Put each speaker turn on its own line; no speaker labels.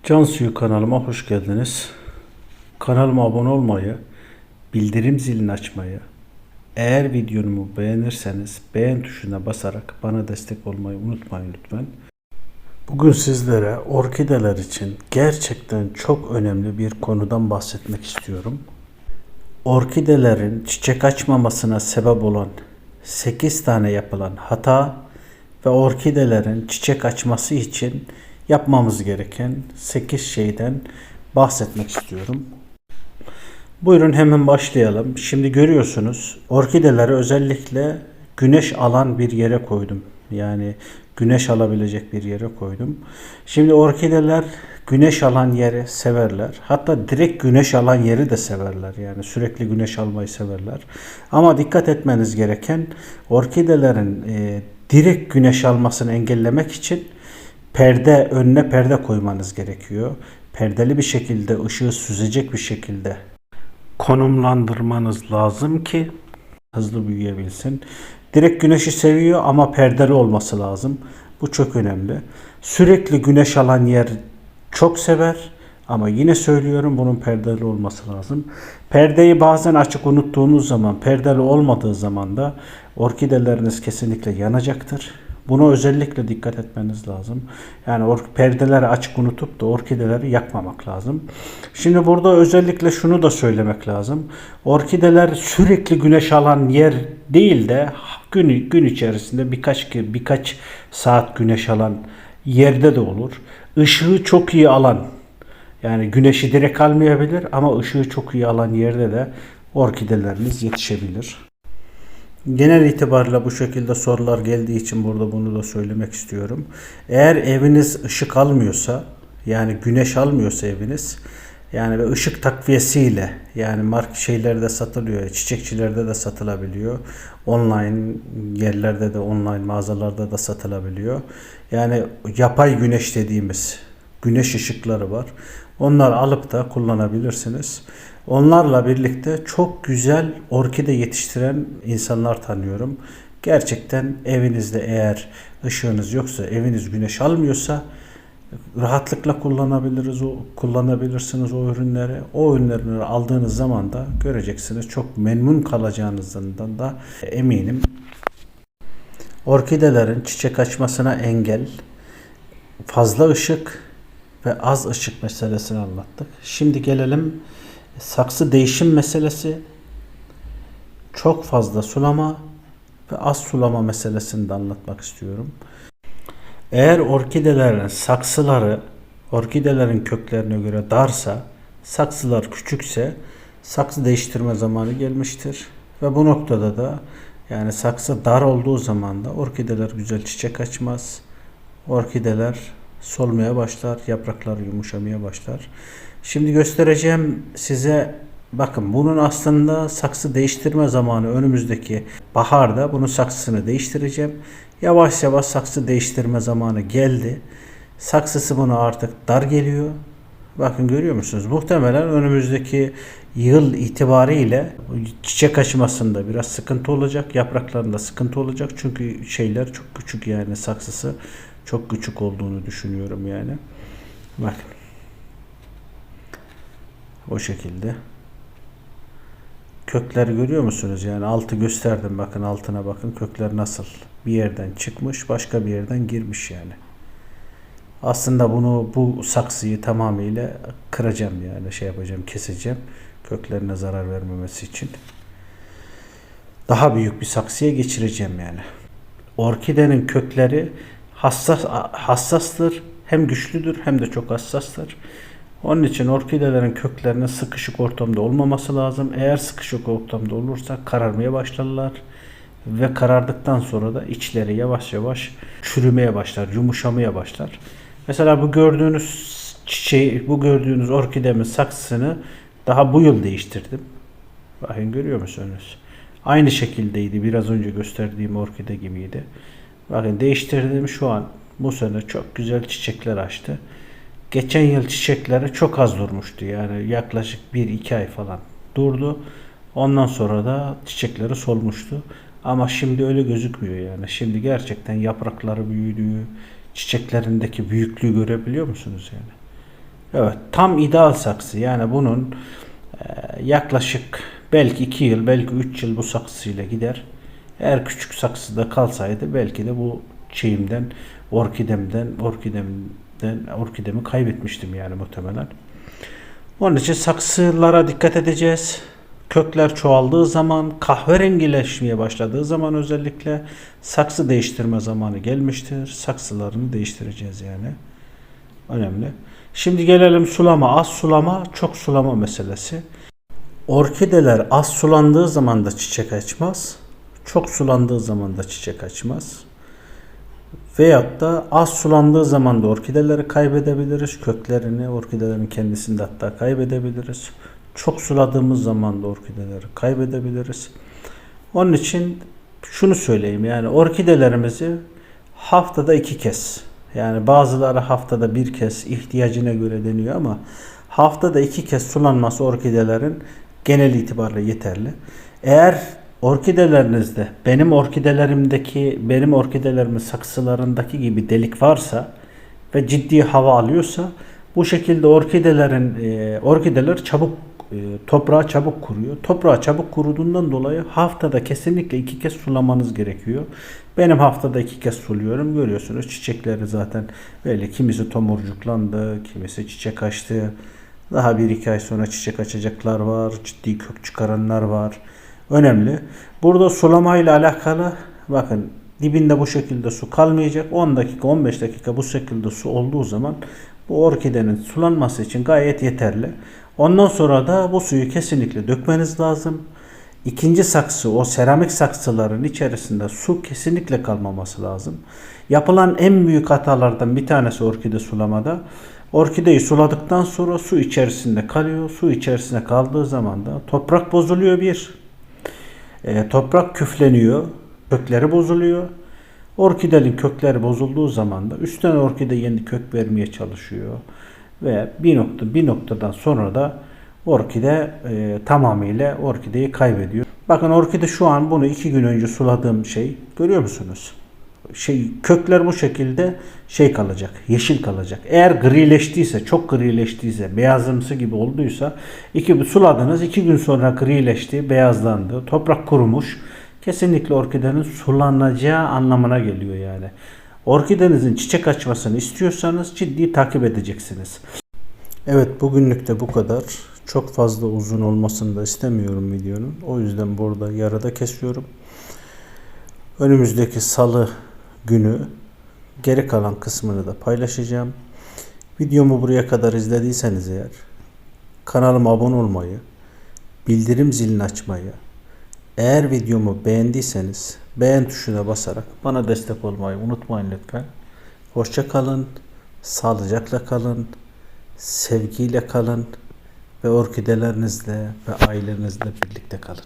Can Suyu kanalıma hoş geldiniz. Kanalıma abone olmayı, bildirim zilini açmayı, eğer videomu beğenirseniz beğen tuşuna basarak bana destek olmayı unutmayın lütfen. Bugün sizlere orkideler için gerçekten çok önemli bir konudan bahsetmek istiyorum. Orkidelerin çiçek açmamasına sebep olan 8 tane yapılan hata ve orkidelerin çiçek açması için yapmamız gereken 8 şeyden bahsetmek istiyorum. Buyurun hemen başlayalım. Şimdi görüyorsunuz orkideleri özellikle güneş alan bir yere koydum. Yani güneş alabilecek bir yere koydum. Şimdi orkideler güneş alan yeri severler. Hatta direkt güneş alan yeri de severler. Yani sürekli güneş almayı severler. Ama dikkat etmeniz gereken orkidelerin direkt güneş almasını engellemek için önüne perde koymanız gerekiyor. Perdeli bir şekilde ışığı süzecek bir şekilde konumlandırmanız lazım ki hızlı büyüyebilsin. Direkt güneşi seviyor ama perdeli olması lazım. Bu çok önemli. Sürekli güneş alan yer çok sever ama yine söylüyorum bunun perdeli olması lazım. Perdeyi bazen açık unuttuğunuz zaman, perdeli olmadığı zaman da orkideleriniz kesinlikle yanacaktır. Buna özellikle dikkat etmeniz lazım. Yani perdeleri açık unutup da orkideleri yakmamak lazım. Şimdi burada özellikle şunu da söylemek lazım. Orkideler sürekli güneş alan yer değil de gün içerisinde birkaç saat güneş alan yerde de olur. Işığı çok iyi alan, yani güneşi direkt almayabilir ama ışığı çok iyi alan yerde de orkideleriniz yetişebilir. Genel itibariyle bu şekilde sorular geldiği için burada bunu da söylemek istiyorum. Eğer eviniz ışık almıyorsa, yani güneş almıyorsa eviniz, yani ve ışık takviyesiyle, yani şeylerde satılıyor, çiçekçilerde de satılabiliyor. Online yerlerde de, online mağazalarda da satılabiliyor. Yani yapay güneş dediğimiz güneş ışıkları var. Onları alıp da kullanabilirsiniz. Onlarla birlikte çok güzel orkide yetiştiren insanlar tanıyorum. Gerçekten evinizde eğer ışığınız yoksa, eviniz güneş almıyorsa rahatlıkla kullanabilirsiniz o ürünleri. O ürünleri aldığınız zaman da göreceksiniz çok memnun kalacağınızdan da eminim. Orkidelerin çiçek açmasına engel, fazla ışık ve az ışık meselesini anlattık. Şimdi gelelim saksı değişim meselesi, çok fazla sulama ve az sulama meselesini de anlatmak istiyorum. Eğer orkidelerin saksıları orkidelerin köklerine göre darsa, saksılar küçükse saksı değiştirme zamanı gelmiştir. Ve bu noktada da yani saksı dar olduğu zaman da orkideler güzel çiçek açmaz. Orkideler solmaya başlar, yapraklar yumuşamaya başlar. Şimdi göstereceğim size, bakın bunun aslında saksı değiştirme zamanı önümüzdeki baharda bunun saksısını değiştireceğim. Yavaş yavaş saksı değiştirme zamanı geldi. Saksısı buna artık dar geliyor. Bakın görüyor musunuz? Muhtemelen önümüzdeki yıl itibariyle çiçek açmasında biraz sıkıntı olacak. Yapraklarında sıkıntı olacak. Çünkü şeyler çok küçük, yani saksısı çok küçük olduğunu düşünüyorum yani. Bakın. O şekilde. Kökleri görüyor musunuz? Yani altı gösterdim. Bakın altına bakın. Kökler nasıl? Bir yerden çıkmış, başka bir yerden girmiş yani. Aslında bu saksıyı tamamıyla kıracağım, yani şey yapacağım, keseceğim. Köklerine zarar vermemesi için. Daha büyük bir saksıya geçireceğim yani. Orkidenin kökleri hassastır. Hem güçlüdür hem de çok hassastır. Onun için orkidelerin köklerinin sıkışık ortamda olmaması lazım. Eğer sıkışık ortamda olursa kararmaya başlarlar. Ve karardıktan sonra da içleri yavaş yavaş çürümeye başlar, yumuşamaya başlar. Mesela bu gördüğünüz çiçeği, bu gördüğünüz orkidemin saksısını daha bu yıl değiştirdim. Bakın görüyor musunuz? Aynı şekildeydi. Biraz önce gösterdiğim orkide gibiydi. Bakın değiştirdim, şu an bu sene çok güzel çiçekler açtı. Geçen yıl çiçekleri çok az durmuştu. Yani yaklaşık 1-2 ay falan durdu. Ondan sonra da çiçekleri solmuştu. Ama şimdi öyle gözükmüyor yani. Şimdi gerçekten yaprakları büyüdüğü, çiçeklerindeki büyüklüğü görebiliyor musunuz yani? Evet, tam ideal saksı. Yani bunun yaklaşık belki 2 yıl, belki 3 yıl bu saksıyla gider. Eğer küçük saksıda kalsaydı belki de bu şeyimden, orkidemi kaybetmiştim yani muhtemelen. Onun için saksılara dikkat edeceğiz. Kökler çoğaldığı zaman, kahverengileşmeye başladığı zaman özellikle saksı değiştirme zamanı gelmiştir. Saksılarını değiştireceğiz yani. Önemli. Şimdi gelelim sulama, az sulama, çok sulama meselesi. Orkideler az sulandığı zaman da çiçek açmaz. Çok sulandığı zaman da çiçek açmaz. Veyahut da az sulandığı zaman da orkideleri kaybedebiliriz. Köklerini, orkidelerin kendisini de hatta kaybedebiliriz. Çok suladığımız zaman da orkideleri kaybedebiliriz. Onun için şunu söyleyeyim, yani orkidelerimizi haftada 2 kez, yani bazıları haftada 1 kez ihtiyacına göre deniyor ama haftada 2 kez sulanması orkidelerin genel itibariyle yeterli. Eğer orkidelerinizde benim orkidelerimin saksılarındaki gibi delik varsa ve ciddi hava alıyorsa, bu şekilde orkideler toprağa çabuk kuruyor. Toprağa çabuk kuruduğundan dolayı haftada kesinlikle 2 kez sulamanız gerekiyor. Benim haftada 2 kez suluyorum. Görüyorsunuz çiçekleri zaten böyle, kimisi tomurcuklandı, kimisi çiçek açtı. Daha 1-2 ay sonra çiçek açacaklar var. Ciddi kök çıkaranlar var. Önemli. Burada sulamayla alakalı bakın, dibinde bu şekilde su kalmayacak. 10 dakika 15 dakika bu şekilde su olduğu zaman bu orkidenin sulanması için gayet yeterli. Ondan sonra da bu suyu kesinlikle dökmeniz lazım. İkinci saksı, o seramik saksıların içerisinde su kesinlikle kalmaması lazım. Yapılan en büyük hatalardan bir tanesi orkide sulamada. Orkideyi suladıktan sonra su içerisinde kalıyor. Su içerisinde kaldığı zaman da toprak bozuluyor toprak küfleniyor. Kökleri bozuluyor. Orkidenin kökleri bozulduğu zaman da üstten orkide yeni kök vermeye çalışıyor. Ve bir noktadan sonra da orkide tamamıyla orkideyi kaybediyor. Bakın orkide şu an, bunu 2 gün önce suladığım şey, görüyor musunuz? Kökler bu şekilde kalacak, yeşil kalacak. Eğer grileştiyse, çok grileştiyse, beyazımsı gibi olduysa, suladınız, 2 gün sonra grileşti, beyazlandı, toprak kurumuş. Kesinlikle orkidenin sulanacağı anlamına geliyor yani. Orkidenizin çiçek açmasını istiyorsanız ciddi takip edeceksiniz. Evet, bugünlük de bu kadar. Çok fazla uzun olmasını da istemiyorum videonun. O yüzden burada yarıda kesiyorum. Önümüzdeki salı günü geri kalan kısmını da paylaşacağım. Videomu buraya kadar izlediyseniz eğer, kanalıma abone olmayı, bildirim zilini açmayı, eğer videomu beğendiyseniz beğen tuşuna basarak bana destek olmayı unutmayın lütfen. Hoşça kalın, sağlıcakla kalın, sevgiyle kalın ve orkidelerinizle ve ailenizle birlikte kalın.